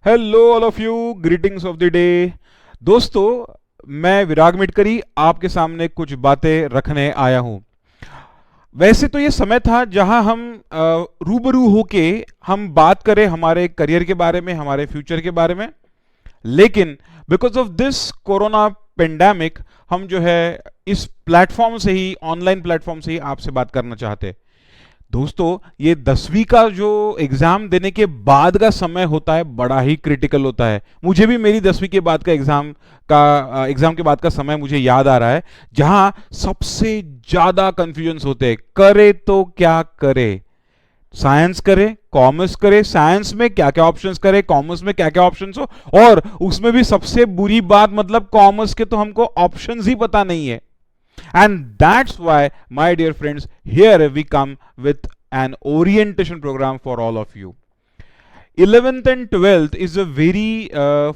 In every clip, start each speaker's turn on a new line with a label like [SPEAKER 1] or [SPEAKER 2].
[SPEAKER 1] Hello all of you, greetings of the day. दोस्तों, मैं विराग मिटकरी आपके सामने कुछ बातें रखने आया हूं। वैसे तो ये समय था जहां हम रूबरू होके हम बात करें हमारे करियर के बारे में, हमारे फ्यूचर के बारे में। लेकिन because of this corona pandemic हम जो है इस प्लेटफॉर्म से ही, ऑनलाइन प्लेटफॉर्म से ही आपसे बात करना चाहते हैं। दोस्तों, ये 10वीं का जो एग्जाम देने के बाद का समय होता है बड़ा ही क्रिटिकल होता है। मुझे भी मेरी 10वीं के बाद का एग्जाम के बाद का समय मुझे याद आ रहा है, जहां सबसे ज्यादा कंफ्यूजन होते हैं, करे तो क्या करे। साइंस करे, कॉमर्स करे, साइंस में क्या क्या ऑप्शंस करे, कॉमर्स में क्या क्या ऑप्शंस हो, और उसमें भी सबसे बुरी बात, मतलब कॉमर्स के तो हमको ऑप्शंस ही पता नहीं है। And that's why, my dear friends, here we come with an orientation program for all of you. 11th and 12th is a very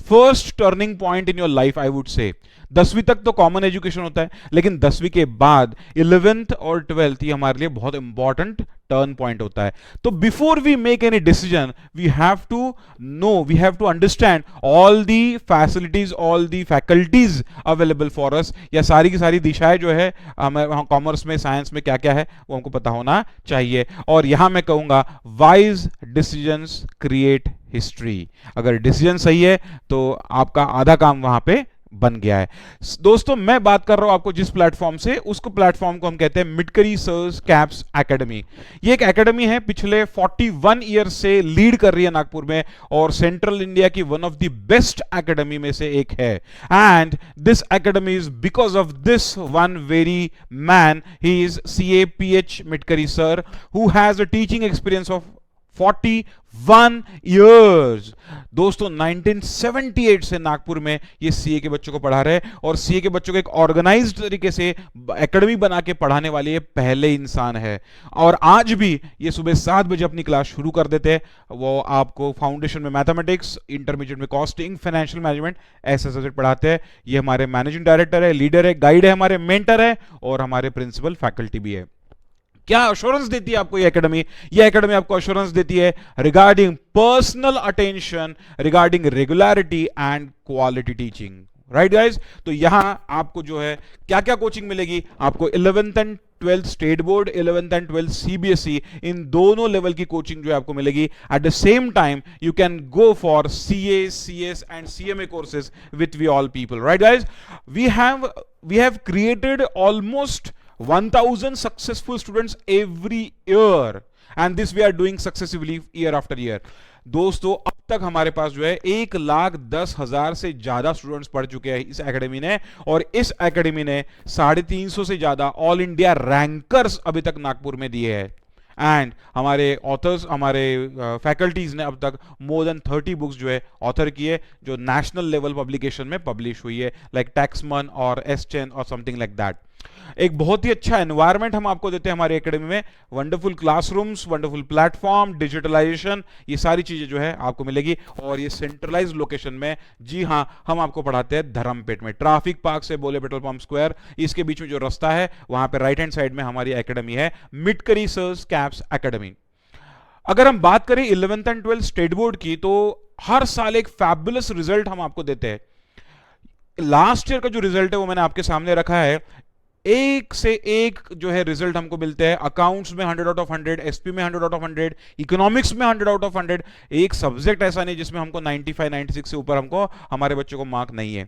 [SPEAKER 1] first turning point in your life, I would say. 10वीं तक तो common education होता है, लेकिन 10वीं के बाद 11th और 12th ये हमारे लिए बहुत इंपॉर्टेंट टर्न पॉइंट होता है। तो before we make any decision, we have to know, we have to understand all the facilities, all the faculties available for us. या सारी की सारी दिशाएं जो है हमें कॉमर्स में, साइंस में क्या क्या है वो हमको पता होना चाहिए। और यहां मैं कहूंगा, वाइज डिसीजंस क्रिएट हिस्ट्री। अगर डिसीजन सही है तो आपका आधा काम वहां पे बन गया है। दोस्तों, मैं बात कर रहा हूं आपको जिस प्लेटफॉर्म से, उसको प्लेटफॉर्म को हम कहते हैं मिटकरी सर्स कैप्स एकेडमी। ये एक एकेडमी है, पिछले 41 ईयर से लीड कर रही है नागपुर में, और सेंट्रल इंडिया की one of the best academy में से एक है। And this academy is because of this one very man, he is CAPH Mitkari sir, who has a teaching experience of 41 years। दोस्तों, 1978 से नागपुर में ये सीए के बच्चों को पढ़ा रहे हैं, और सीए के बच्चों को एक ऑर्गेनाइज्ड तरीके से एकेडमी बना के पढ़ाने वाले ये पहले इंसान है। और आज भी ये सुबह 7 बजे अपनी क्लास शुरू कर देते हैं। वो आपको फाउंडेशन में मैथमेटिक्स, इंटरमीडिएट में कॉस्टिंग, फाइनेंशियल मैनेजमेंट, ऐसे सब्जेक्ट पढ़ाते हैं। ये हमारे मैनेजिंग डायरेक्टर है, लीडर है, गाइड है, हमारे मेंटर है, और हमारे प्रिंसिपल फैकल्टी भी है। क्या अश्योरेंस देती है आपको ये एकेडमी? ये एकेडमी आपको अश्योरेंस देती है regarding personal attention, regarding regularity and quality teaching. Right guys? तो यहां आपको जो है क्या क्या कोचिंग मिलेगी आपको? 11th and 12th state board, 11th and 12th CBSE, इन दोनों लेवल की कोचिंग जो है आपको मिलेगी। At the same time you can go for CA, CS and CMA courses with we all people. Right guys? We have created almost 1000 successful students every year, and this we are doing successively year after year। दोस्तों, अब तक हमारे पास जो है 1,10,000 से ज्यादा students पढ़ चुके हैं इस एकेडमी ने, और इस एकेडमी ने 350 से ज्यादा ऑल इंडिया रैंकर्स अभी तक नागपुर में दिए हैं। एंड हमारे ऑथर्स, हमारे फैकल्टीज ने अब तक मोर देन 30 बुक्स जो है ऑथर किए, जो नेशनल लेवल पब्लिकेशन में पब्लिश हुई है, लाइक टैक्समन और S10 और समथिंग लाइक दैट। एक बहुत ही अच्छा एनवायरनमेंट हम आपको देते हैं हमारी एकेडमी में। Wonderful classrooms, wonderful platform, digitalization, ये सारी चीजें जो है आपको मिलेगी, और ये सेंट्रलाइज्ड लोकेशन में। जी हां, हम आपको पढ़ाते हैं धर्मपेट में, ट्रैफिक पार्क से बोले पेट्रोल पंप स्क्वायर, इसके बीच में जो रास्ता है वहां पे राइट हैंड साइड में हमारी एकेडमी है, मिटकरी सर्स कैप्स एकेडमी। अगर हम बात करें 11th and 12th state board की, तो हर साल एक फैबुलस रिजल्ट हम आपको देते हैं। लास्ट ईयर का जो रिजल्ट है वो मैंने आपके सामने रखा है। एक से एक जो है रिजल्ट हमको मिलते हैं। अकाउंट्स में 100 आउट ऑफ 100, एसपी में 100 आउट ऑफ 100, इकोनॉमिक्स में 100 आउट ऑफ 100। एक सब्जेक्ट ऐसा नहीं जिसमें हमको 95, 96 से ऊपर हमको, हमारे बच्चों को मार्क नहीं है।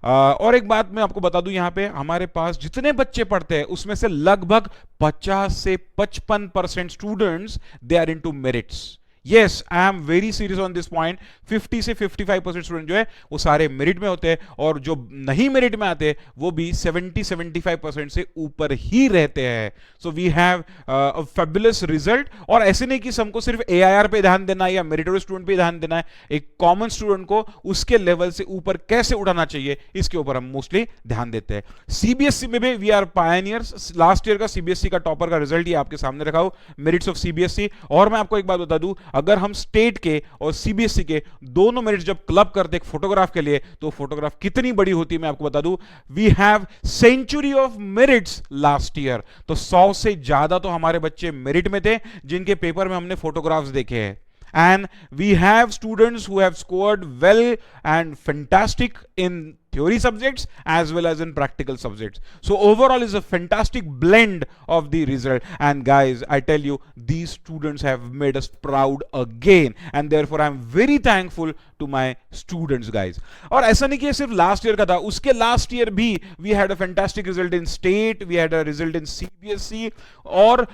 [SPEAKER 1] और एक बात मैं आपको बता दूं, यहां पे हमारे पास जितने बच्चे पढ़ते हैं उसमें से लगभग 50 से 55% students they are into merits. Yes, I am very serious on this point। 50 से 55% स्टूडेंट जो है वो सारे मेरिट में होते हैं, और जो नहीं मेरिट में आते वो भी 70-75% से ऊपर ही रहते हैं। So we have a fabulous result. और ऐसे नहीं कि हमको सिर्फ AIR पे ध्यान देना है या मेरिटोरियस स्टूडेंट पे ध्यान देना है, एक कॉमन स्टूडेंट को उसके लेवल से ऊपर कैसे उठाना चाहिए, इसके ऊपर हम मोस्टली ध्यान देते हैं। CBSE में भी we are pioneers. Last year का CBSE का टॉपर का रिजल्ट ये आपके सामने रखा हो, मेरिट्स ऑफ CBSE। और मैं आपको एक बात बता दूं, अगर हम स्टेट के और CBSE के दोनों मेरिट जब क्लब करते एक फोटोग्राफ के लिए, तो फोटोग्राफ कितनी बड़ी होती है मैं आपको बता दूं। We have century of merits last year. तो 100 से ज्यादा तो हमारे बच्चे मेरिट में थे जिनके पेपर में हमने फोटोग्राफ्स देखे हैं। and we have students who have scored well and fantastic in theory subjects as well as in practical subjects. So overall is a fantastic blend of the result, and guys, I tell you, these students have made us proud again, and therefore I am very thankful to my students guys. और ऐसा नहीं कि सिर्फ last year का था, उसके last year भी we had a fantastic result in state, we had a result in CBSE. और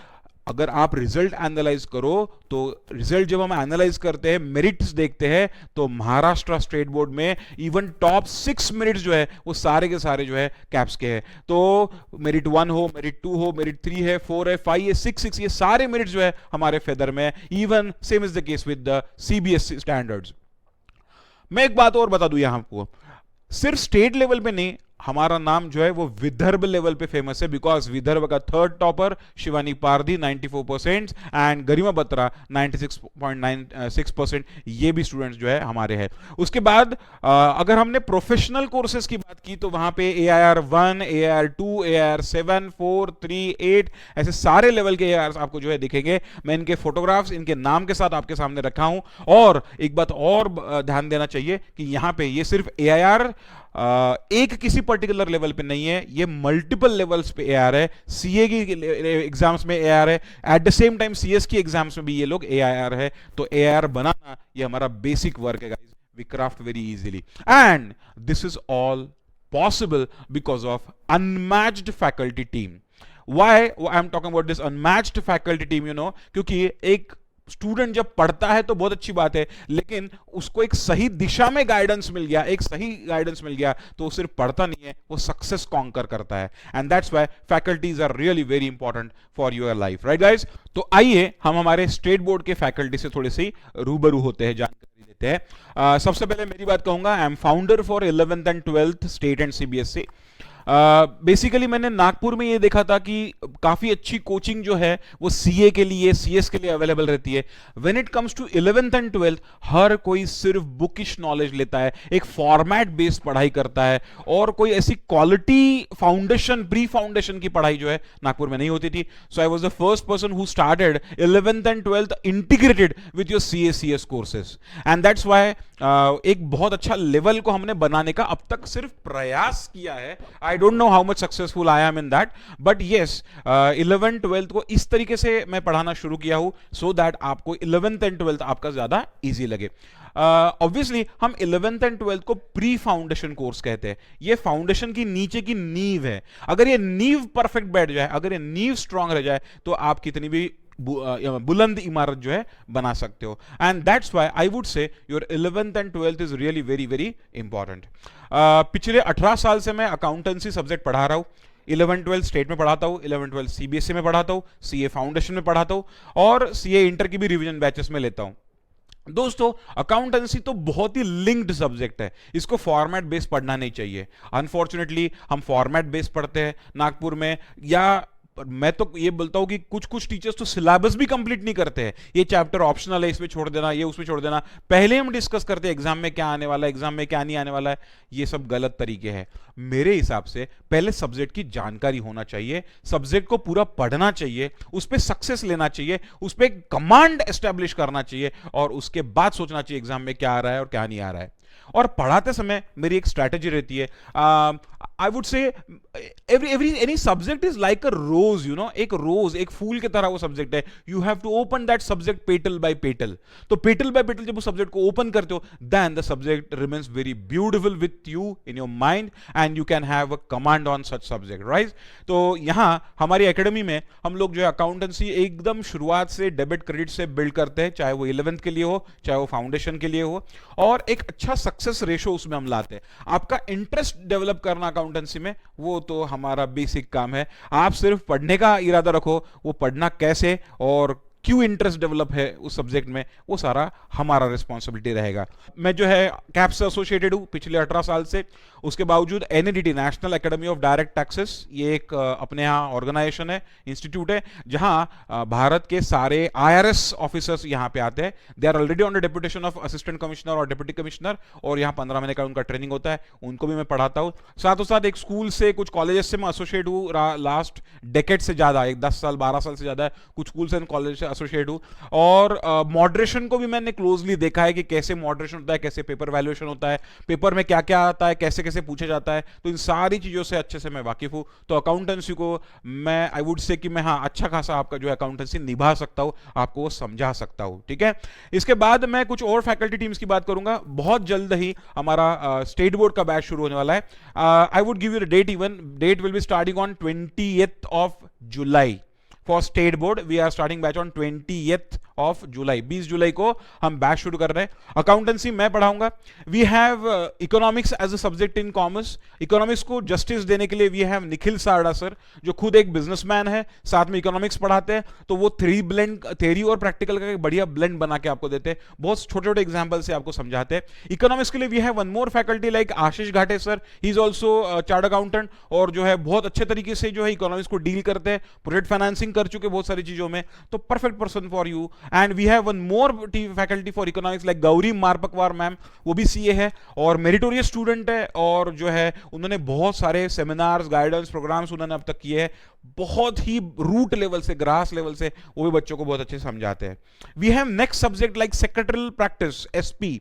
[SPEAKER 1] अगर आप रिजल्ट एनालाइज करो तो रिजल्ट जब हम एनालाइज करते हैं, मेरिट्स देखते हैं, तो महाराष्ट्र स्टेट बोर्ड में इवन टॉप 6 मेरिट्स जो है वो सारे के सारे जो है कैप्स के हैं. तो मेरिट 1 हो, मेरिट 2 हो, मेरिट 3 है, 4 है, 5 है, 6 ये सारे मेरिट्स जो है हमारे फेदर में. Even same is the case with the CBSE standards. मैं एक बात और बता दूं यहां आपको, सिर्फ स्टेट लेवल पे नहीं, हमारा नाम जो है वो विदर्भ लेवल पे फेमस है, बिकॉज विदर्भ का third topper Shivani Pardhi 94% and Garima Batra 96.96%, ये भी स्टूडेंट्स जो है हमारे हैं. उसके बाद अगर हमने प्रोफेशनल कोर्सेज की बात की तो वहां पे AIR 1, AIR 2, AIR 7, 4, 3, 8 ऐसे सारे लेवल के AIRs आपको जो है दिखेंगे. मैं इनके फोटोग्राफ्स इनके नाम के साथ आपके सामने रखा हूं. और एक बात और ध्यान देना चाहिए कि यहां पे ये सिर्फ AIR एक किसी पर्टिकुलर लेवल पे नहीं है, ये मल्टीपल लेवल्स पे AIR है. CA की एग्जाम्स में AIR है, eight the same time CS की एग्जाम्स में भी ये लोग AIR है. तो AIR बनाना ये हमारा बेसिक वर्क है guys. We craft very easily, and this is all possible because of unmatched faculty team. Why I'm talking about this unmatched faculty team, you know, क्योंकि एक स्टूडेंट जब पढ़ता है तो बहुत अच्छी बात है, लेकिन उसको एक सही दिशा में गाइडेंस मिल गया, एक सही गाइडेंस मिल गया, तो वो सिर्फ पढ़ता नहीं है, वो सक्सेस कॉन्कर करता है. And that's why faculties are really very important for your life, right guys. तो आइए हम हमारे स्टेट बोर्ड के फैकल्टी से थोड़ी सी रूबरू होते हैं, जानकारी लेते हैं. सबसे पहले मेरी बात कहूंगा, I am founder for 11th and 12th state and CBSE. Basically मैंने नागपुर में ये देखा था कि काफी अच्छी कोचिंग जो है वो CA के लिए, CS के लिए अवेलेबल रहती है. When it comes to 11th and 12th, हर कोई सिर्फ बुकिश नॉलेज लेता है, एक फॉर्मेट बेस्ड पढ़ाई करता है, और कोई ऐसी क्वालिटी फाउंडेशन, प्री फाउंडेशन की पढ़ाई जो है नागपुर में नहीं होती थी. So I was the first person who started 11th and 12th integrated with your CA CS courses, and that's why एक बहुत अच्छा लेवल को हमने बनाने का अब तक सिर्फ प्रयास किया है. I don't know how much successful I am in that, but yes, 11th 12th को इस तरीके से मैं पढ़ाना शुरू किया हूं, so that आपको 11th and 12th आपका ज्यादा easy लगे. ऑब्वियसली हम 11th एंड 12th को प्री फाउंडेशन कोर्स कहते हैं. ये फाउंडेशन की नीचे की नींव है. अगर ये नींव परफेक्ट बैठ जाए, अगर ये नींव स्ट्रांग रह जाए, तो आप कितनी भी बुलंद इमारत जो है बना सकते हो. And that's why I would से your 11th and 12th is really very very important. पिछले 18 साल से मैं अकाउंटेंसी सब्जेक्ट पढ़ा रहा हूं. 11th 12th स्टेट में पढ़ाता हूं, 11th 12th CBSE में पढ़ाता हूं, CA फाउंडेशन में पढ़ाता हूं, और CA इंटर की भी रिवीजन बैचेस में लेता हूं. दोस्तों, अकाउंटेंसी तो बहुत ही लिंक्ड सब्जेक्ट है, इसको फॉर्मेट बेस्ड पढ़ना नहीं चाहिए. अनफॉर्चुनेटली हम फॉर्मेट बेस्ड पढ़ते हैं नागपुर में, या मैं तो ये बोलता हूं कि कुछ कुछ टीचर्स तो सिलेबस भी कंप्लीट नहीं करते हैं. ये चैप्टर ऑप्शनल है, इसमें छोड़ देना, ये उसमें छोड़ देना. पहले हम डिस्कस करते हैं एग्जाम में क्या आने वाला है, एग्जाम में क्या नहीं आने वाला है. ये सब गलत तरीके हैं. मेरे हिसाब से पहले सब्जेक्ट की जानकारी होना चाहिए, सब्जेक्ट को पूरा पढ़ना चाहिए, उस पर सक्सेस लेना चाहिए, उस पर कमांड एस्टेब्लिश करना चाहिए, और उसके बाद सोचना चाहिए एग्जाम में क्या आ रहा है और क्या नहीं आ रहा है. और पढ़ाते समय मेरी एक स्ट्रैटेजी रहती है. I would say any subject is like a rose, you know, एक रोज, एक फूल की तरह वो सब्जेक्ट है. You have to open that subject petal by petal. तो पेटल बाय पेटल जब उस सब्जेक्ट को ओपन करते हो, then the subject remains very beautiful with you in your mind, and you can have a command on such subject, right. तो यहां हमारी academy में हम लोग जो है अकाउंटेंसी एकदम शुरुआत से डेबिट क्रेडिट से बिल्ड करते हैं, चाहे वो 11th के लिए हो, चाहे वो फाउंडेशन के लिए हो, और एक अच्छा सक्सेस रेशो उसमें हम लाते हैं. आपका इंटरेस्ट डेवलप करना अकाउंटेंसी में, वो तो हमारा बेसिक काम है. आप सिर्फ पढ़ने का इरादा रखो, वो पढ़ना कैसे और क्यों इंटरेस्ट डेवलप है उस सब्जेक्ट में, वो सारा हमारा रिस्पॉन्सिबिलिटी रहेगा. मैं जो है कैप से एसोसिएटेड हूं पिछले 18 साल से. उसके बावजूद NADT, national academy of direct taxes, ये एक अपने यहाँ ऑर्गेनाइजेशन है, इंस्टीट्यूट है, जहां भारत के सारे IRS ऑफिसर्स यहाँ पे आते हैं. They are already on the deputation of assistant commissioner और डिप्टी कमिश्नर, और यहाँ 15 महीने का उनका ट्रेनिंग होता है, उनको भी मैं पढ़ाता हूँ. साथों साथ एक स्कूल से, कुछ कॉलेजेस से मैं एसोसिएट हूँ लास्ट डेकेड से ज्यादा, एक 10 साल 12 साल से ज्यादा है. कुछ स्कूल एंड कॉलेज एसोसिएट हूँ, और मॉडरेशन को भी मैंने क्लोजली देखा है कि कैसे मॉडरेशन होता है, कैसे पेपर वैल्यूएशन होता है, पेपर में क्या क्या आता है, कैसे कैसे पूछा जाता है, तो इन सारी चीज़ों से अच्छे से मैं वाकिफ हूँ। तो अकाउंटेंसी को मैं आई वुड से कि मैं हाँ अच्छा खासा आपका जो है अकाउंटेंसी निभा सकता हूँ, आपको समझा सकता हूँ, ठीक है। इसके बाद मैं कुछ और फैकल्टी टीम्स की बात करूंगा। बहुत जल्द ही हमारा स्टेट बोर्ड का बैच शुरू होने वाला है। I would give you date, even date will be starting on 20th of July for state board. We are starting batch on 20th of July, 20 जुलाई को हम बैच शुरू कर रहे हैं। अकाउंटेंसी मैं पढ़ाऊंगा। We have economics as a subject in commerce. Economics को जस्टिस देने के लिए we have Nikhil Sarda sir, जो खुद एक बिजनेसमैन है, साथ में इकोनॉमिक्स पढ़ाते हैं, तो वो थ्योरी और प्रैक्टिकल का एक बढ़िया ब्लेंड बना के आपको देते हैं, बहुत छोटे छोटे एग्जाम्पल से आपको समझाते हैं। इकोनॉमिक्स के लिए we have one more faculty like Ashish Ghate sir, he is also chart accountant, और जो है बहुत अच्छे तरीके से जो है इकोनॉमिक्स को डील करते हैं, प्रोजेक्ट फाइनेंसिंग कर चुके बहुत सारी चीजों में, तो perfect person for you. And we have one more faculty for economics like Gauri Marpakwar ma'am, वो भी सीए है और मेरिटोरियस स्टूडेंट है, और जो है उन्होंने बहुत सारे सेमिनार्स, गाइडेंस प्रोग्राम्स उन्होंने अब तक किए हैं, बहुत ही रूट लेवल से, ग्रास लेवल से वो भी बच्चों को बहुत अच्छे से समझाते हैं। We have next subject like secretarial practice, SP.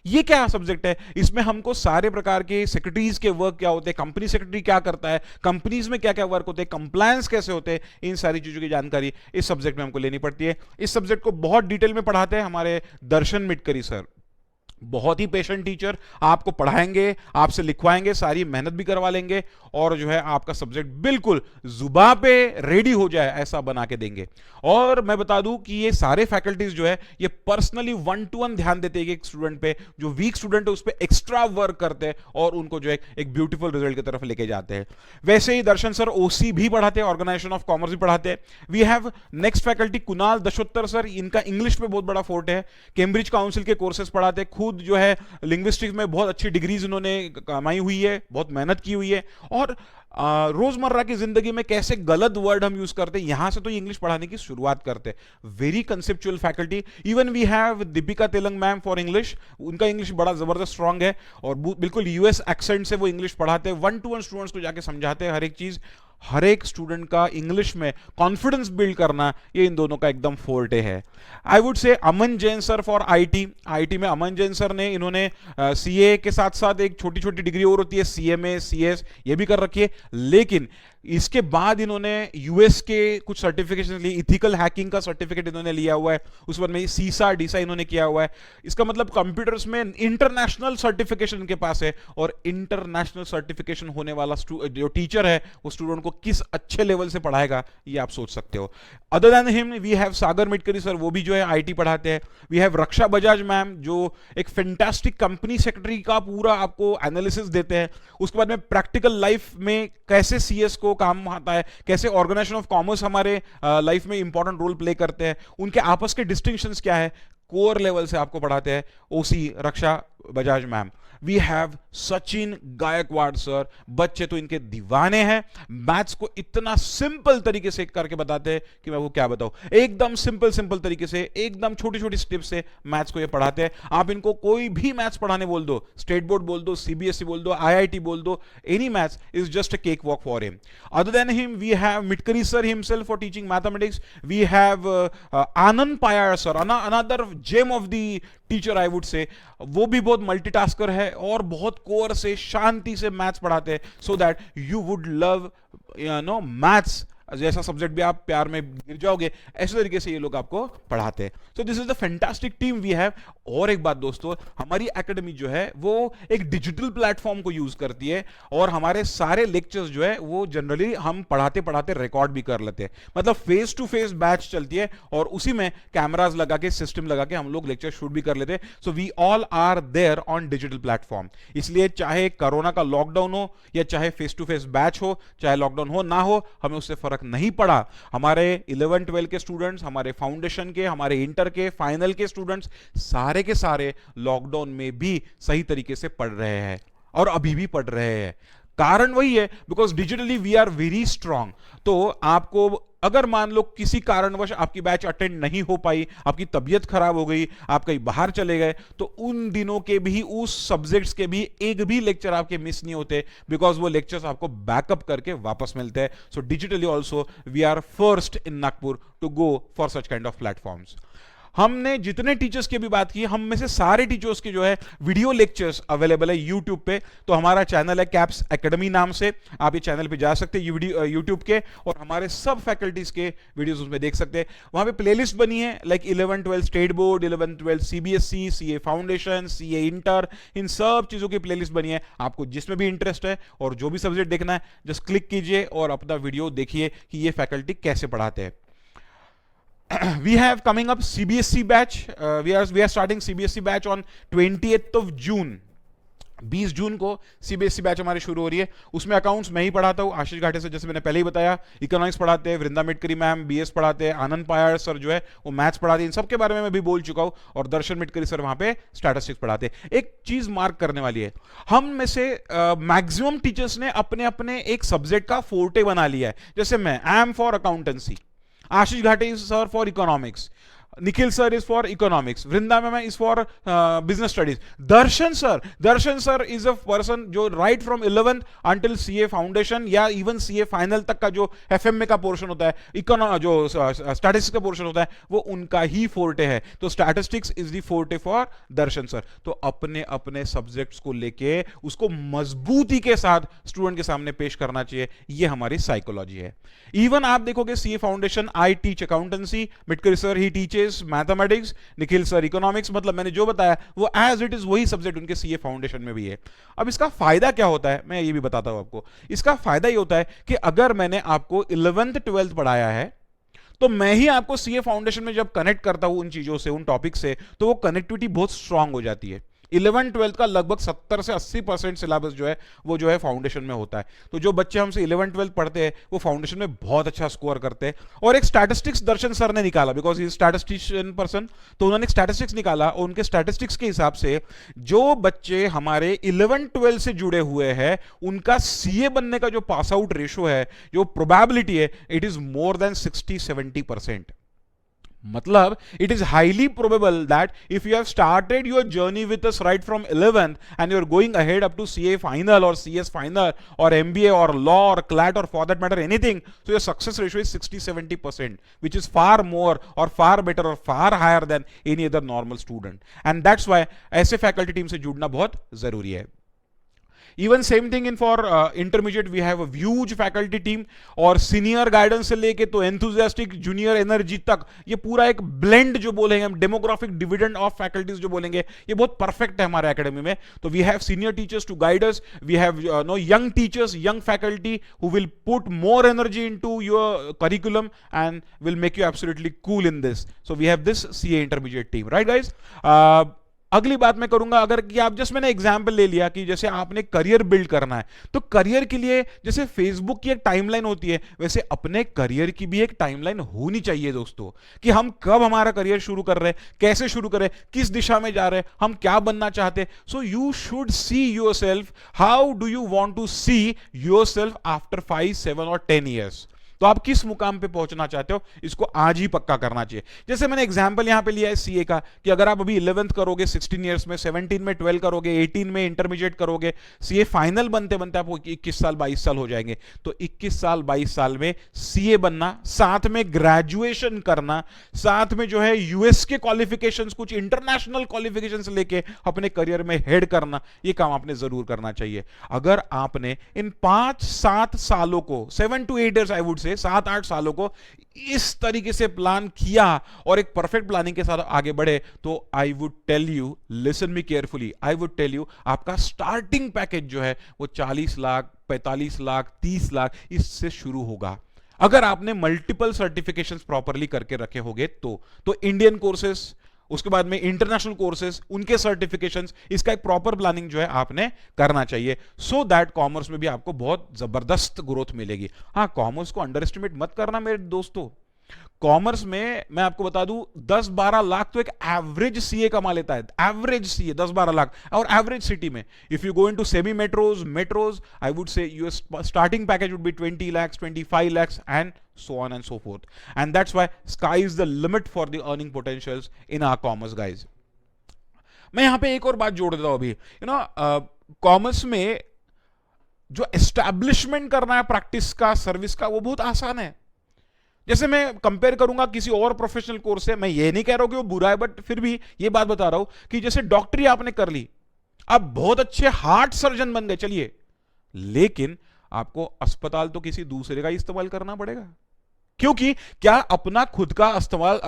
[SPEAKER 1] ये क्या सब्जेक्ट है? इसमें हमको सारे प्रकार के सेक्रेटरीज के वर्क क्या होते हैं, कंपनी सेक्रेटरी क्या करता है, कंपनीज में क्या क्या वर्क होते हैं, कंप्लायंस कैसे होते हैं, इन सारी चीजों की जानकारी इस सब्जेक्ट में हमको लेनी पड़ती है। इस सब्जेक्ट को बहुत डिटेल में पढ़ाते हैं हमारे दर्शन मिटकरी सर, बहुत ही पेशेंट टीचर, आपको पढ़ाएंगे, आपसे लिखवाएंगे, सारी मेहनत भी करवा लेंगे, और जो है आपका सब्जेक्ट बिल्कुल जुबान पे रेडी हो जाए ऐसा बना के देंगे। और मैं बता दूं कि ये सारे फैकल्टीज जो है ये पर्सनली 1-to-1 ध्यान देते हैं एक स्टूडेंट पे, जो वीक स्टूडेंट है उस पर एक्स्ट्रा वर्क करते हैं और उनको जो है एक ब्यूटीफुल रिजल्ट की तरफ लेके जाते हैं। वैसे ही दर्शन सर ओसी भी पढ़ाते हैं, ऑर्गेनाइजेशन ऑफ कॉमर्स भी पढ़ाते हैं। We have next faculty Kunal Dashottar sir, इनका इंग्लिश पे बहुत बड़ा फोर्ट है, कैम्ब्रिज काउंसिल के कोर्सेज पढ़ाते हैं, खुद जो है लिंग्विस्टिक्स में बहुत अच्छी डिग्रीज इन्होंने कमाई हुई है, बहुत मेहनत की हुई है, और रोजमर्रा की जिंदगी में कैसे गलत वर्ड हम यूज करते हैं, यहां से तो ये इंग्लिश पढ़ाने की शुरुआत करते हैं। Very conceptual faculty. Even we have Deepika Telang ma'am for English, उनका इंग्लिश बड़ा जबरदस्त स्ट्रांग है और बिल्कुल यूएस एक्सेंट से वो इंग्लिश पढ़ाते हैं, 1-to-1 स्टूडेंट्स को जाके समझाते हैं हर एक चीज। हर एक स्टूडेंट का इंग्लिश में कॉन्फिडेंस बिल्ड करना, ये इन दोनों का एकदम फोर्टे है। आई वुड से अमन जैन सर फॉर आईटी में अमन जैन सर ने, इन्होंने सीए के साथ साथ एक छोटी छोटी डिग्री और होती है सीएमए सीएस, ये भी कर रखी है, लेकिन इसके बाद इन्होंने यूएस के कुछ सर्टिफिकेशन लिए, इथिकल हैकिंग का सर्टिफिकेट इन्होंने लिया हुआ है, उस बाद में सीसा डीसा इन्होंने किया हुआ है। इसका मतलब कंप्यूटर्स में इंटरनेशनल सर्टिफिकेशन इनके पास है, और इंटरनेशनल सर्टिफिकेशन होने वाला जो टीचर है वो स्टूडेंट को किस अच्छे लेवल से पढ़ाएगा ये आप सोच सकते हो। Other than him we have Sagar Mitkari sir, वो भी जो है आईटी पढ़ाते हैं। We have Raksha Bajaj ma'am, जो एक फैंटास्टिक कंपनी सेक्रेटरी का पूरा आपको एनालिसिस देते हैं। उसके बाद में प्रैक्टिकल लाइफ में कैसे सीएस को काम आता है, कैसे ऑर्गेनाइजेशन ऑफ कॉमर्स हमारे लाइफ में इंपॉर्टेंट रोल प्ले करते हैं, उनके आपस के डिस्टिंक्शंस क्या है, कोर लेवल से आपको पढ़ाते हैं OC Raksha Bajaj ma'am. We have Sachin Gaikwad sir, बच्चे तो इनके दीवाने हैं, मैथ्स को इतना सिंपल तरीके से करके बताते हैं कि मैं वो क्या बताऊं, एकदम सिंपल तरीके से, एकदम छोटी छोटी स्टेप्स से मैथ्स को ये पढ़ाते हैं। आप इनको कोई भी मैथ्स पढ़ाने बोल दो, स्टेट बोर्ड बोल दो, सीबीएसई बोल दो, आईआईटी बोल दो, any maths is just a cake walk for him. Other than him we have Mitkari sir himself for teaching mathematics. We have Anand Payar sir, another gem of the teacher I would say, वो भी बहुत multitasker है और बहुत core से, शांति से maths पढ़ाते हैं, so that you would love maths, जैसा सब्जेक्ट भी आप प्यार में गिर जाओगे, ऐसे तरीके से ये लोग आपको पढ़ाते हैं। So this is the fantastic team we have. और एक बात दोस्तों, हमारी एकेडमी जो है वो एक डिजिटल प्लेटफॉर्म को यूज करती है, और हमारे सारे लेक्चर्स जो है वो जनरली हम पढ़ाते पढ़ाते रिकॉर्ड भी कर लेते हैं, मतलब फेस टू फेस बैच चलती है, और उसी में कैमराज लगा के, सिस्टम लगा के हम लोग लेक्चर शूट भी कर लेते हैं। So we all are there on digital platform. इसलिए चाहे कोरोना का लॉकडाउन हो या चाहे फेस टू फेस बैच हो, चाहे लॉकडाउन हो ना हो, हमें उससे फर्क नहीं पड़ा। हमारे 11-12 के स्टूडेंट्स, हमारे फाउंडेशन के, हमारे इंटर के, फाइनल के स्टूडेंट्स, सारे के सारे लॉकडाउन में भी सही तरीके से पढ़ रहे हैं और अभी भी पढ़ रहे हैं। कारण वही है, because digitally we are very strong. तो आपको अगर मान लो किसी कारणवश आपकी बैच अटेंड नहीं हो पाई, आपकी तबीयत खराब हो गई, आप कहीं बाहर चले गए, तो उन दिनों के भी, उस सब्जेक्ट्स के भी एक भी लेक्चर आपके मिस नहीं होते, बिकॉज वो लेक्चर्स आपको बैकअप करके वापस मिलते हैं. So digitally also we are first in Nagpur to go for such kind of platforms. हमने जितने टीचर्स की भी बात की, हम में से सारे टीचर्स के जो है वीडियो लेक्चर्स अवेलेबल है यूट्यूब पे. तो हमारा चैनल है कैप्स एकेडमी नाम से, आप ये चैनल पे जा सकते हैं यूट्यूब के, और हमारे सब फैकल्टीज के वीडियोस उसमें देख सकते हैं. वहां पे प्लेलिस्ट बनी है like 11-12 state board, 11-12 CBSE, CA foundation, CA inter, इन सब चीजों की प्लेलिस्ट बनी है. आपको जिसमें भी इंटरेस्ट है और जो भी सब्जेक्ट देखना है, जस्ट क्लिक कीजिए और अपना वीडियो देखिए कि ये फैकल्टी कैसे पढ़ाते हैं. We have coming up CBSE batch. We are starting CBSE batch on 20th of June. 20 जून को CBSE बैच हमारी शुरू हो रही है. उसमें अकाउंट्स मैं ही पढ़ाता हूँ आशीष घाटे से, जैसे मैंने पहले ही बताया. इकोनॉमिक्स पढ़ाते हैं वृंदा मिटकरी मैम, बीएस पढ़ाते हैं आनंद पायाड़ सर जो है वो मैथ्स पढ़ाते हैं. इन सब के बारे में मैं भी बोल चुका हूँ. और दर्शन मिटकरी सर वहां पे स्टैटिस्टिक्स पढ़ाते हैं. एक चीज मार्क करने वाली है, हम में से मैक्सिमम टीचर्स ने अपने अपने एक सब्जेक्ट का फोर्टे बना लिया है. जैसे मैं I am for accountancy, Ashish Ghate sir for economics, Nikhil sir is for economics, Vrinda ma'am is for business studies. Darshan sir is a person जो right from 11th until CA foundation या इवन सीए फाइनल तक का जो एफएमए का पोर्शन होता है, जो स्टैटिस्टिक्स का पोर्शन होता है, वो उनका ही फोर्टे है. तो statistics is the forte for Darshan sir. तो अपने अपने सब्जेक्ट्स को लेके उसको मजबूती के साथ स्टूडेंट के सामने पेश करना चाहिए. ये हमारी साइकोलॉजी है. इवन आप देखोगे CA foundation, I teach accountancy, Mitkari sir he teaches mathematics, Nikhil sir economics. मतलब मैंने जो बताया वो एज इट इज वही सब्जेक्ट उनके सीए फाउंडेशन में भी है. अब इसका फायदा क्या होता है, मैं ये भी बताता हूं आपको. इसका फायदा ये होता है कि अगर मैंने आपको 11th 12th पढ़ाया है, तो मैं ही आपको सीए फाउंडेशन में जब कनेक्ट करता हूं उन चीजों से, उन टॉपिक से, तो वो कनेक्टिविटी बहुत स्ट्रांग हो जाती है. 11-12 का लगभग 70 से 80% सिलेबस जो है वो जो है फाउंडेशन में होता है. तो जो बच्चे हमसे 11-12 पढ़ते हैं वो फाउंडेशन में बहुत अच्छा स्कोर करते हैं. और एक स्टैटिस्टिक्स दर्शन सर ने निकाला, बिकॉज ही स्टैटिस्टिशियन पर्सन, तो उन्होंने एक स्टैटिस्टिक्स निकाला और उनके स्टैटिस्टिक्स के हिसाब से जो बच्चे हमारे 11-12 से जुड़े हुए हैं उनका सीए बनने का जो पास आउट रेशो है, जो प्रोबेबिलिटी है, इट इज मोर देन 60-70%. मतलब it is highly probable that if you have started your journey with us right from 11th and you are going ahead up to CA final और CS final और MBA और law और CLAT और for that matter anything, so your success ratio is 60-70%, which is far more or far better or far higher than any other normal student. And that's why ऐसे faculty team से जुड़ना बहुत जरूरी है. Even same thing in for intermediate, we have a huge faculty team. और senior guidance से लेके तो एंथुजियास्टिक जूनियर एनर्जी तक, ये पूरा एक ब्लेंड जो बोलेंगे हम, डेमोग्राफिक डिविडेंड ऑफ फैकल्टीज जो बोलेंगे, ये बहुत परफेक्ट है हमारे एकेडमी में. तो we have senior teachers to guide us, we have no young teachers, young faculty who will put more energy into your curriculum and will make you absolutely cool in this. So we have this CA intermediate team, right guys. अगली बात मैं करूंगा, अगर कि आप just मैंने example ले लिया कि जैसे आपने करियर बिल्ड करना है, तो करियर के लिए जैसे फेसबुक की एक टाइमलाइन होती है, वैसे अपने करियर की भी एक टाइमलाइन होनी चाहिए दोस्तों, कि हम कब हमारा करियर शुरू कर रहे हैं, कैसे शुरू करें, किस दिशा में जा रहे हैं, हम क्या बनना चाहते हैं. So you should see yourself, how do you want to see yourself after 5, 7 और 10 ईयर्स. तो आप किस मुकाम पे पहुंचना चाहते हो, इसको आज ही पक्का करना चाहिए. जैसे मैंने एग्जांपल यहां पे लिया है सीए का, कि अगर आप अभी 11th करोगे 16 इयर्स में, 17 में 12 करोगे, 18 में इंटरमीडिएट करोगे, सीए फाइनल बनते बनते आपको 21 साल 22 साल हो जाएंगे. तो 21 साल 22 साल में सीए बनना, साथ में ग्रेजुएशन करना, साथ में जो है यूएस के क्वालिफिकेशंस, कुछ इंटरनेशनल क्वालिफिकेशंस लेके अपने करियर में हेड करना, ये काम आपने जरूर करना चाहिए. अगर आपने इन 5-7 सालों को, 7 to 8 years आई वुड से, 7-8 सालों को इस तरीके से प्लान किया और एक परफेक्ट प्लानिंग के साथ आगे बढ़े, तो I would tell you, listen me carefully, I would tell you, आपका स्टार्टिंग पैकेज जो है वो 40 लाख, 45 लाख, 30 लाख इससे शुरू होगा. अगर आपने मल्टीपल सर्टिफिकेशंस प्रॉपरली करके रखे होंगे तो इंडियन कोर्सेस, उसके बाद में इंटरनेशनल कोर्सेज, उनके सर्टिफिकेशंस, इसका एक प्रॉपर प्लानिंग जो है आपने करना चाहिए, सो दैट कॉमर्स में भी आपको बहुत जबरदस्त ग्रोथ मिलेगी. हाँ, कॉमर्स को अंडर एस्टिमेट मत करना मेरे दोस्तों. कॉमर्स में मैं आपको बता दूं 10-12 लाख तो एक एवरेज सीए कमा लेता है, एवरेज सीए 10-12 लाख, और एवरेज सिटी में। If you go into semi metros I would से you're starting package would be 20 lakhs, 25 lakhs and so on and so forth. And that's why sky is the limit for the earning potentials in our commerce guys. मैं यहां पे एक और बात जोड़ देता हूं अभी, कॉमर्स में जो एस्टैब्लिशमेंट करना है प्रैक्टिस का, सर्विस का, वो बहुत आसान है। जैसे मैं कंपेयर करूंगा किसी और प्रोफेशनल कोर्स से, मैं ये नहीं कह रहा हूं कि वो बुरा है, बट फिर भी ये बात बता रहा हूं कि जैसे डॉक्टरी आपने कर ली, आप बहुत अच्छे हार्ट सर्जन बन गए, चलिए, लेकिन आपको अस्पताल तो किसी दूसरे का इस्तेमाल करना पड़ेगा, क्योंकि क्या अपना खुद का इस्तेमाल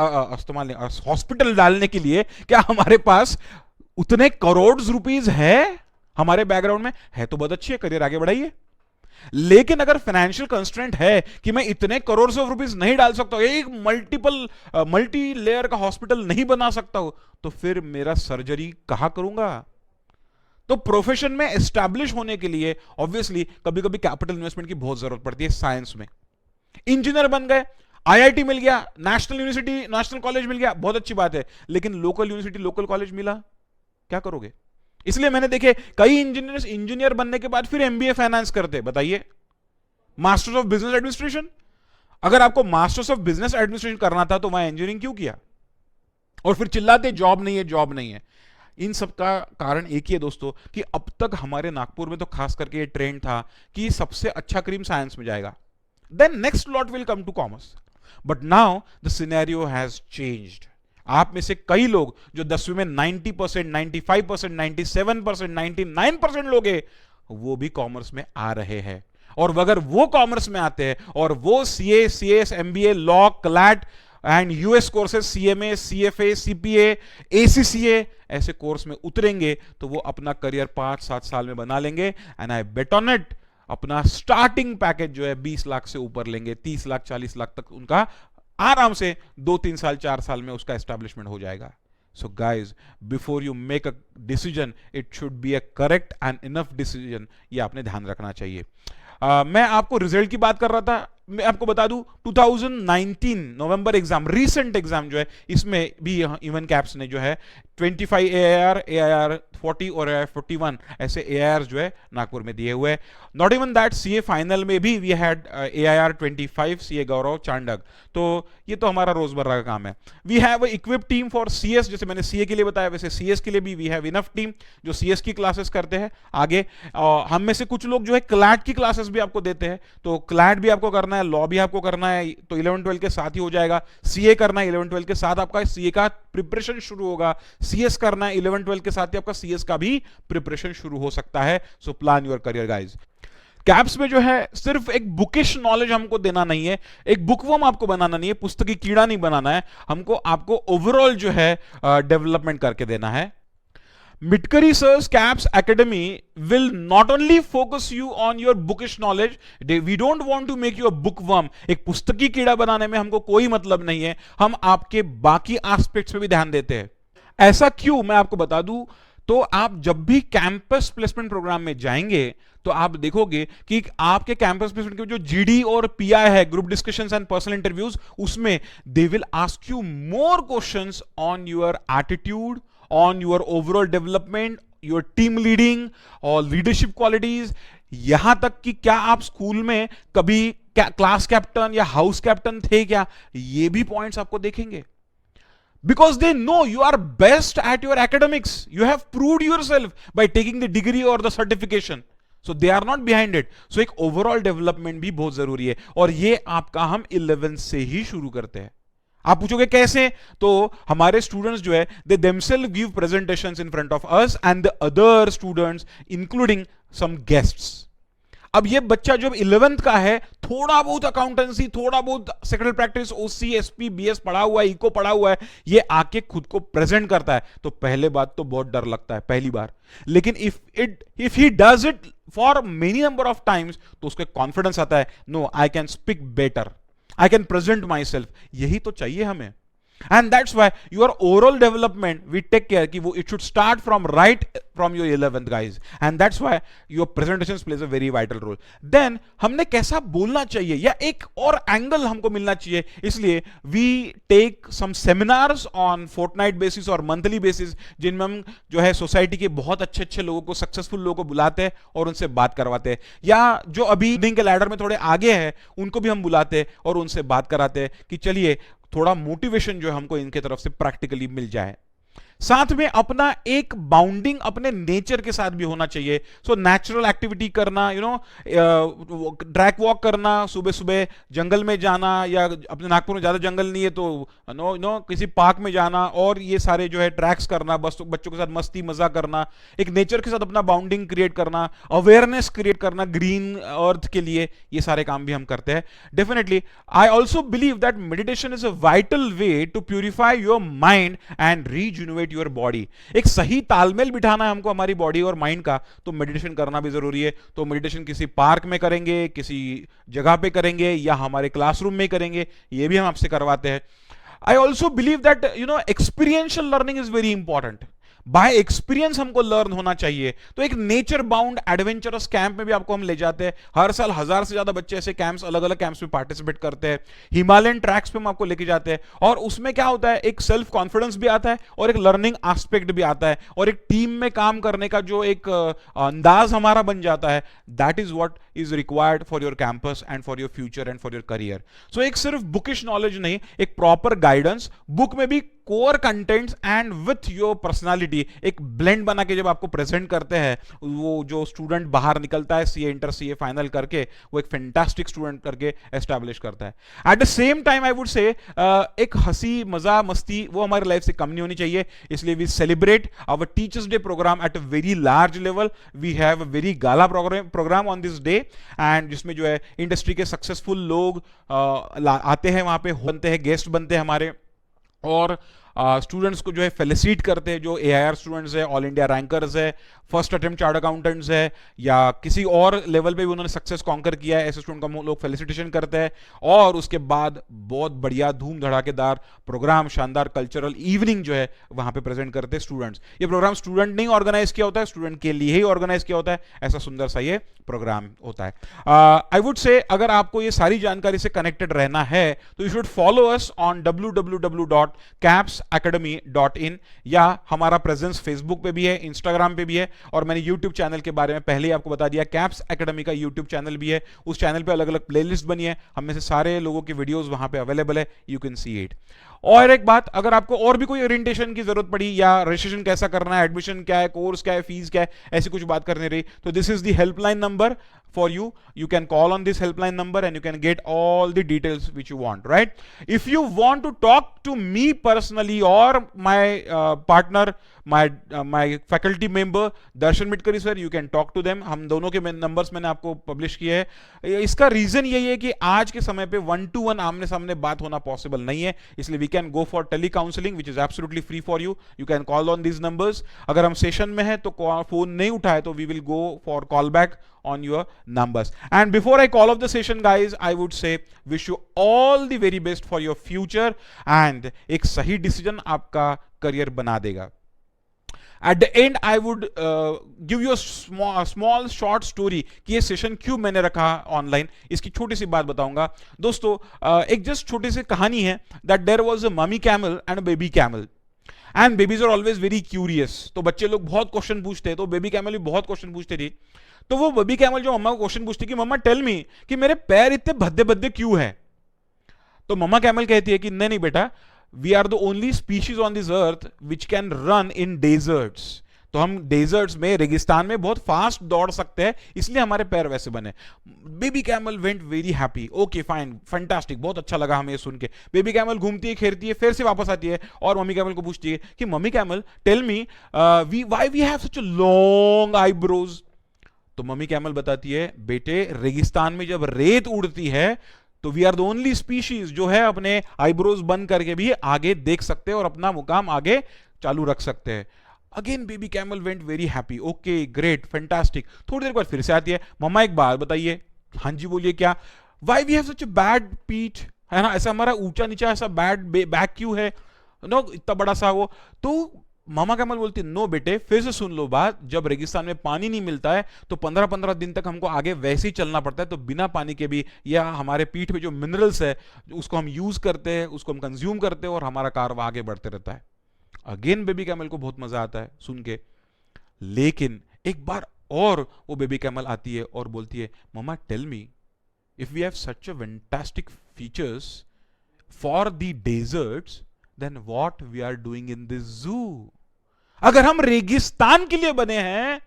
[SPEAKER 1] हॉस्पिटल डालने के लिए क्या हमारे पास उतने करोड़ रुपीस है? हमारे बैकग्राउंड में है तो बहुत अच्छी है, करियर आगे बढ़ाइए, लेकिन अगर फाइनेंशियल कंस्ट्रेंट है कि मैं इतने करोड़ ऑफ रुपीस नहीं डाल सकता, एक मल्टी लेयर का हॉस्पिटल नहीं बना सकता हूं, तो फिर मेरा सर्जरी कहां करूंगा? तो प्रोफेशन में एस्टैब्लिश होने के लिए ऑब्वियसली कभी कभी कैपिटल इन्वेस्टमेंट की बहुत जरूरत पड़ती है। साइंस में इंजीनियर बन गए, आईआईटी मिल गया, नेशनल यूनिवर्सिटी, नेशनल कॉलेज मिल गया, बहुत अच्छी बात है, लेकिन लोकल यूनिवर्सिटी, लोकल कॉलेज मिला, क्या करोगे? इसलिए मैंने देखे कई इंजीनियर बनने के बाद फिर एमबीए फाइनेंस करते। बताइए, मास्टर्स ऑफ बिजनेस एडमिनिस्ट्रेशन, अगर आपको मास्टर्स ऑफ बिजनेस एडमिनिस्ट्रेशन करना था तो वहां इंजीनियरिंग क्यों किया? और फिर चिल्लाते जॉब नहीं है, जॉब नहीं है। इन सब का कारण एक ही है दोस्तों, कि अब तक हमारे नागपुर में तो खास करके ये ट्रेंड था कि सबसे अच्छा क्रीम साइंस में जाएगा, then next lot will come to commerce. But now the scenario has changed. आप में से कई लोग जो 10वीं में 90%, 95%, 97%, 99% लोग हैं, वो भी कॉमर्स में आ रहे हैं। और अगर वो कॉमर्स में आते हैं और वो CA, CS, MBA, law, CLAT and US courses, CMA, CFA, CPA, ACCA, ऐसे कोर्स में उतरेंगे तो वो अपना करियर 5-7 साल में बना लेंगे। And I bet on it, अपना स्टार्टिंग पैकेज जो है 20 लाख से ऊपर लेंगे, 30 लाख, 40 लाख तक उनका आराम से 2-3 साल, 4 साल में उसका एस्टैब्लिशमेंट हो जाएगा। So guys, before you make a decision, it should be a correct and enough decision, ये आपने ध्यान रखना चाहिए। मैं आपको रिजल्ट की बात कर रहा था, मैं आपको बता दूं 2019 नवंबर एग्जाम, रीसेंट एग्जाम जो है, इसमें भी इवन कैप्स ने जो है 25 AIR, AIR 40 और AIR 41 ऐसे AIRs जो है नागपुर में दिए हुए। Not even that, CA final में भी we had AIR 25 CA Gaurav Chandak. तो ये तो हमारा रोजमर्रा का काम है। We have equip team for CS, जैसे मैंने सीए के लिए बताया वैसे सीएस के लिए भी वी हैव इनफ टीम जो सीएस की क्लासेस करते हैं आगे। हम में से कुछ लोग जो है क्लैट की क्लासेस भी आपको देते हैं, तो क्लैट भी आपको करना है, लॉ भी आपको करना है, तो 11-12 के साथ ही हो जाएगा। सीए करना है 11-12 के साथ, आपका सीए का प्रिपरेशन शुरू होगा। सीएस करना है 11-12 के साथ ही आपका सीएस का भी प्रिपरेशन शुरू हो सकता है। So plan your career guys. Caps में जो है सिर्फ एक बुकिश नॉलेज हमको देना नहीं है, एक बुकवर्म आपको बनाना नहीं है, पुस्तकी कीड़ा नहीं बनाना है, हमको आपको ओवरऑल जो है डेवलपमेंट करके देना है। Midkari Sir's CAPS Academy will not only focus you on your bookish knowledge, we don't want to make you a bookworm. एक पुस्तकी कीड़ा बनाने में हमको कोई मतलब नहीं है, हम आपके बाकी एस्पेक्ट्स पे भी ध्यान देते हैं। ऐसा क्यों, मैं आपको बता दूं, तो आप जब भी कैंपस प्लेसमेंट प्रोग्राम में जाएंगे तो आप देखोगे कि आपके कैंपस प्लेसमेंट के जो जीडी और पीआई है, group discussions and personal interviews, उसमें they will ask you more questions on your attitude, on your overall development, your team leading और leadership qualities। यहां तक कि क्या आप स्कूल में कभी क्लास कैप्टन या हाउस कैप्टन थे क्या, ये भी पॉइंट्स आपको देखेंगे। Because they know you are best at your academics, you have proved yourself by taking the degree or the certification, so they are not behind it। so एक overall development भी बहुत जरूरी है, और ये आपका हम 11th से ही शुरू करते हैं। आप पूछोगे कैसे, तो हमारे स्टूडेंट्स जो है they themselves give presentations in front of us and the other students including some guests. अब ये बच्चा जब 11th का है, थोड़ा बहुत अकाउंटेंसी, थोड़ा बहुत सेक्रेटरी प्रैक्टिस, ओसी, एसपी, बीएस पढ़ा हुआ है, इको पढ़ा हुआ है, ये आके खुद को प्रेजेंट करता है, तो पहले बात तो बहुत डर लगता है पहली बार, लेकिन if he does it for many number of times तो उसको कॉन्फिडेंस आता है, no I can speak better, I can present myself. यही तो चाहिए हमें। And that's why your overall development we take care कि वो it should start from right from your 11th guys, and that's why your presentation plays a very vital role. देन हमने कैसा बोलना चाहिए या एक और एंगल हमको मिलना चाहिए, इसलिए we take some seminars on fortnight basis और मंथली बेसिस, जिनमें हम जो है सोसाइटी के बहुत अच्छे अच्छे लोगों को, सक्सेसफुल लोगों को बुलाते हैं और उनसे बात करवाते हैं, या जो अभी लिंक के लैडर में थोड़े आगे हैं उनको भी हम बुलाते हैं और उनसे बात कराते हैं कि चलिए थोड़ा मोटिवेशन जो है हमको इनके तरफ से प्रैक्टिकली मिल जाए. साथ में अपना एक बाउंडिंग अपने नेचर के साथ भी होना चाहिए. सो नेचुरल एक्टिविटी करना, यू नो, ट्रैक वॉक करना, सुबह सुबह जंगल में जाना, या अपने नागपुर में ज्यादा जंगल नहीं है तो नो किसी पार्क में जाना, और ये सारे जो है ट्रैक्स करना, बच्चों के साथ मस्ती मजा करना, एक नेचर के साथ अपना बाउंडिंग क्रिएट करना, अवेयरनेस क्रिएट करना ग्रीन अर्थ के लिए, ये सारे काम भी हम करते हैं. Definitely I also believe that meditation is a vital way to purify your mind and rejuvenate your body. एक सही तालमेल बिठाना है हमको हमारी बॉडी और माइंड का, तो मेडिटेशन करना भी जरूरी है. तो मेडिटेशन किसी पार्क में करेंगे, किसी जगह पे करेंगे, या हमारे क्लासरूम में करेंगे, ये भी हम आपसे करवाते हैं. आई also believe that you know experiential learning is very important. Bye experience हमको लर्न होना चाहिए. तो एक नेचर बाउंड एडवेंचरस कैंप में भी आपको हम ले जाते हैं. हर साल 1000 से ज्यादा बच्चे ऐसे कैंप्स, अलग अलग कैंप्स में पार्टिसिपेट करते हैं. हिमालयन ट्रैक्स पे हम आपको लेके जाते हैं, और उसमें क्या होता है, एक सेल्फ कॉन्फिडेंस भी आता है और एक लर्निंग एस्पेक्ट भी आता है, और एक टीम में काम करने का जो एक अंदाज हमारा बन जाता है. That is what is required for your campus and for your future and for your career. So एक सिर्फ बुकिश नॉलेज नहीं, एक प्रॉपर गाइडेंस, बुक में भी core contents and with your personality, एक ब्लेंड बना के जब आपको प्रेजेंट करते हैं, वो जो स्टूडेंट बाहर निकलता है सीए इंटर सीए फाइनल करके, वो एक फैंटास्टिक स्टूडेंट करके एस्टैब्लिश करता है. Eight the same time I would से एक हंसी मजा मस्ती वो हमारी लाइफ से कम नहीं होनी चाहिए. इसलिए we celebrate our teachers day program at a very large level. We have a very gala program on this day, and जिसमें जो है इंडस्ट्री के सक्सेसफुल लोग आते हैं, वहां पे बनते हैं, गेस्ट बनते हैं हमारे, और स्टूडेंट्स को जो है फेलिसिट करते हैं, जो एआईआर स्टूडेंट्स है, ऑल इंडिया रैंकर्स है, फर्स्ट अटेम्प्ट चार्ट अकाउंटेंट्स है, या किसी और लेवल पे भी उन्होंने सक्सेस कॉन्कर किया है, ऐसे स्टूडेंट का लोग फेलिसिटेशन करते हैं. और उसके बाद बहुत बढ़िया धूम धड़ाकेदार प्रोग्राम, शानदार कल्चरल इवनिंग जो है वहां पे प्रेजेंट करते हैं स्टूडेंट्स. ये प्रोग्राम स्टूडेंट नहीं ऑर्गेनाइज किया होता है, स्टूडेंट के लिए ही ऑर्गेनाइज किया होता है. ऐसा सुंदर सा ये प्रोग्राम होता है. आई वुड से अगर आपको ये सारी जानकारी से कनेक्टेड रहना है तो you should follow us on www.capsacademy.in, या हमारा प्रेजेंस फेसबुक पे भी है, इंस्टाग्राम पे भी है, और मैंने यूट्यूब चैनल के बारे में पहले ही आपको बता दिया. कैप्स एकेडमी का यूट्यूब चैनल भी है, उस चैनल पे अलग अलग प्लेलिस्ट बनी है, हम में से सारे लोगों की वीडियोस वहां पे अवेलेबल है, यू कैन सी इट. और एक बात, अगर आपको और भी कोई ओरिएंटेशन की जरूरत पड़ी, या रजिस्ट्रेशन कैसा करना है, एडमिशन क्या है, कोर्स क्या है, फीस क्या है, ऐसी कुछ बात करनी रही, तो this is the helpline number for you. You can call on this helpline number and you can get all the details which you want, right? If you want to talk to me personally or my partner, my faculty member Darshan Mitkari sir, you can talk to them. हम दोनों के numbers मैंने आपको publish किए हैं. इसका reason यही है कि आज के समय पे 1-to-1 आमने सामने बात होना पॉसिबल नहीं है, इसलिए we can go for tele counselling which is absolutely free for you. You can call on these numbers. अगर हम सेशन में है तो फोन नहीं उठाए तो we will go for call back on your numbers. And before I call off the session guys, I would say wish you all the very best for your future, and एक सही decision आपका career बना देगा. At the end I would give you a small short story कि ये session क्यों मैंने रखा ऑनलाइन, इसकी छोटी सी बात बताऊंगा. दोस्तों एक जस्ट छोटी सी कहानी है that there was a mummy camel and a baby camel. And babies are always very curious. तो बच्चे लोग बहुत क्वेश्चन पूछते हैं, तो बेबी कैमल भी बहुत क्वेश्चन पूछते थी. तो वो बेबी कैमल जो मम्मा को क्वेश्चन पूछती कि मम्मा टेल मी कि मेरे पैर इतने भद्दे भद्दे क्यों हैं. तो मम्मा कैमल कहती है कि नहीं नहीं बेटा, we are the only species on this earth which can run in deserts. तो हम डेजर्ट्स में, रेगिस्तान में बहुत फास्ट दौड़ सकते हैं, इसलिए हमारे पैर वैसे बने. Baby camel went very happy. Okay fine, fantastic, बहुत अच्छा लगा हमें सुन के. बेबी कैमल घूमती है, खेलती है, फिर से वापस आती है और मम्मी कैमल को पूछती है कि mummy camel tell me why we have such a long eyebrows. तो मम्मी कैमल बताती है बेटे, रेगिस्तान में जब रेत उड़ती है तो we are the only species जो है अपने आईब्रोज बंद करके भी आगे देख सकते हैं और अपना मुकाम आगे चालू रख सकते हैं. Again baby camel went very happy. Okay great, fantastic. थोड़ी देर बाद फिर से आती है, मम्मा एक बात बताइए. हाँ जी बोलिए क्या. Why we have such a bad पीठ, है ना, ऐसा हमारा ऊंचा नीचा ऐसा बैड बैक क्यों है. नो इतना बड़ा सा वो। तो मामा कैमल बोलती नो बेटे, फिर से सुन लो बात, जब रेगिस्तान में पानी नहीं मिलता है तो 15-15 दिन तक हमको आगे वैसे ही चलना पड़ता है, तो बिना पानी के भी या हमारे पीठ पे जो मिनरल्स है उसको हम यूज करते हैं, उसको हम कंज्यूम करते हैं और हमारा कारवा आगे बढ़ते रहता है। अगेन बेबी कैमल को बहुत मजा आता है सुन के। लेकिन एक बार और वो बेबी कैमल आती है और बोलती है mama tell me, if we have such a fantastic features for the deserts, then what we are doing in this zoo? अगर हम रेगिस्तान के लिए बने हैं,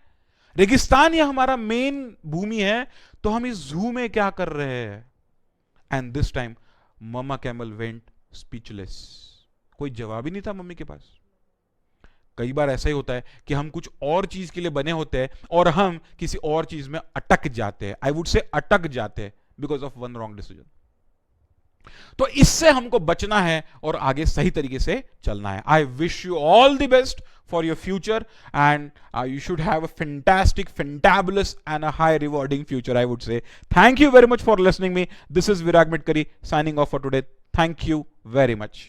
[SPEAKER 1] रेगिस्तान या हमारा मेन भूमि है, तो हम इस जू में क्या कर रहे हैं? And this time mama camel went speechless. कोई जवाब ही नहीं था मम्मी के पास। कई बार ऐसा ही होता है कि हम कुछ और चीज के लिए बने होते हैं और हम किसी और चीज में अटक जाते हैं, आई वुड से अटक जाते हैं, because of one wrong decision. तो इससे हमको बचना है और आगे सही तरीके से चलना है। I wish you all the best for your future and you should have a fantastic, fantabulous and a high rewarding future, I would से। Thank you very much for listening me. This is Virag Mitkari signing off for today. Thank you very much.